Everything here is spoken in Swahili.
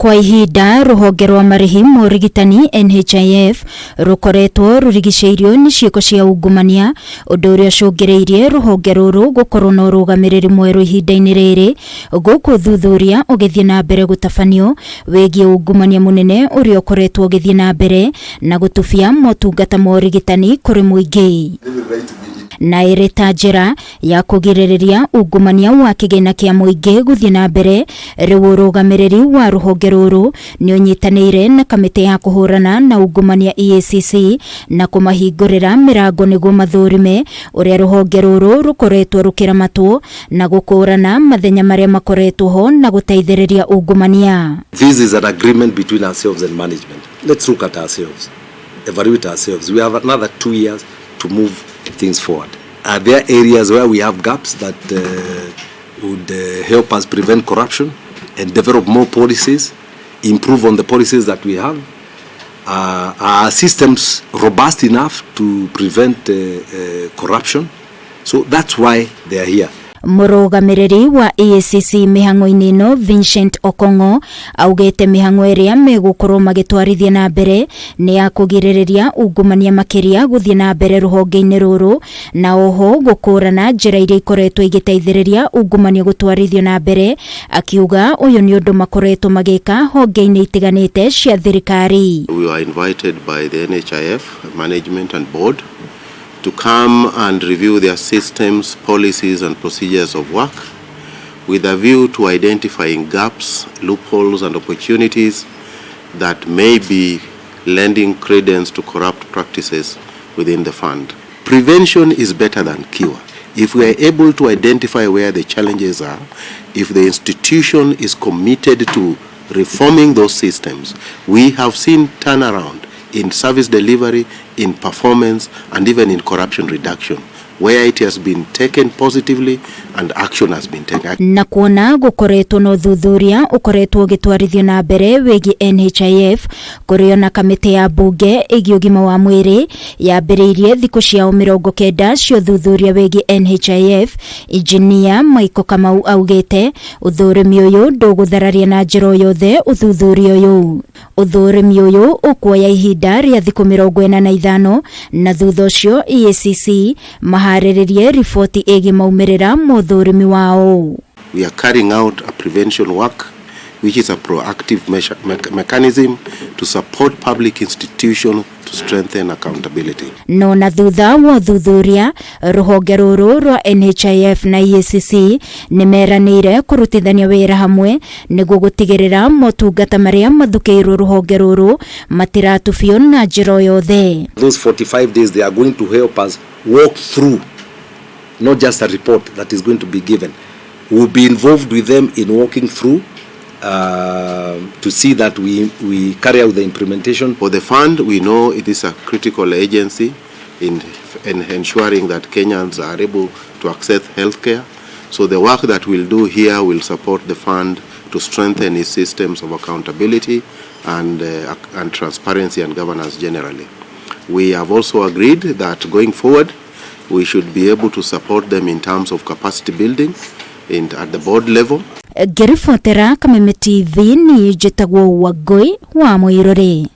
Kwa ihinda ruhonge rwa marihi ma urigitani NHIF rukoretwo rurigiceirio ni ciiko cia ungumania undu uria cungiriirie ruhonge ruru gukorwo na urugamiriri mweru ihinda-ini riri guku thuthuria ugithie na mbere gutabanio wigie ungumania munene uria ukoretwo ugithie na mbere na gutubia motungata ma urigitani kuri muingi na ireta njira ya kugiririria ungumania wa kigina kia muingi guthie na mbere riu urugamiriri wa ruhonge ruru ni unyitanire na kamiti ya kuhurana na ungumania EACC na kumahingurira mirango niguo mathurime uria ruhonge ruru rukoretwo rukiramatwo na gukurana mathenya maria makoretwo ho na guteithiriria ungumania. This is an agreement between ourselves and management. Let's look at ourselves, evaluate ourselves. We have another 2 years to move things forward. Are there areas where we have gaps that would help us prevent corruption and develop more policies, improve on the policies that we have? Are our systems robust enough to prevent corruption? So that's why they are here. Murugamiriri wa EACC mihango-ini ino Vincent Okongo augete mihango iria megukorwo magitwarithia na mbere ni ya kugiririria ungumania makiria guthie na mbere ruhonge-ini ruru na oho gukurana njira iria ikoretwo igiteithiriria ungumania gutwarithio na mbere, akiuga uyu ni undu makoretwo magika honge-ini itiganite cia thirikari. We were invited by the NHIF management and board to come and review their systems, policies and procedures of work with a view to identifying gaps, loopholes and opportunities that may be lending credence to corrupt practices within the fund. Prevention is better than cure. If we are able to identify where the challenges are, if the institution is committed to reforming those systems, we have seen turnaround in service delivery, in performance, and even in corruption reduction, where it has been taken positively and action has been taken. Na kuona gukoretwo no thuthuria ukoretwo gitwarithio na mbere wegi NHIF kurio na kamiti ya bunge igi ugima wa mwiri yambiriirie thiku cia 90 cio thuthuria wegi NHIF. Engineer Maiko Kamau augete uthurimi uyu nduguthararia na njira yothe uthuthuria uyu. Uthurimi uyu ukuoya ihinda ria thiku 45 na thutha ucio EACC mahariririe ripoti igi maumirira muthurimi wao. We are carrying out a prevention work which is a proactive mechanism to support public institutions to strengthen accountability. No na thutha wa thuthuria ruhonge ruru rwa NHIF na EACC nimeranire kurutithania wira hamwe niguo gutigirira motungata maria mathukiirwo ruhonge ruru matiratubio na njira yothe. Those 45 days they are going to help us walk through, not just a report that is going to be given. We'll be involved with them in walking through to see that we carry out the implementation. For the fund, we know it is a critical agency in ensuring that Kenyans are able to access healthcare. So the work that we'll do here will support the fund to strengthen its systems of accountability and transparency and governance generally. We have also agreed that going forward, we should be able to support them in terms of capacity building at the board level. Gerifotera KAMITI TV ni jitagwo Wangui wa Muirore.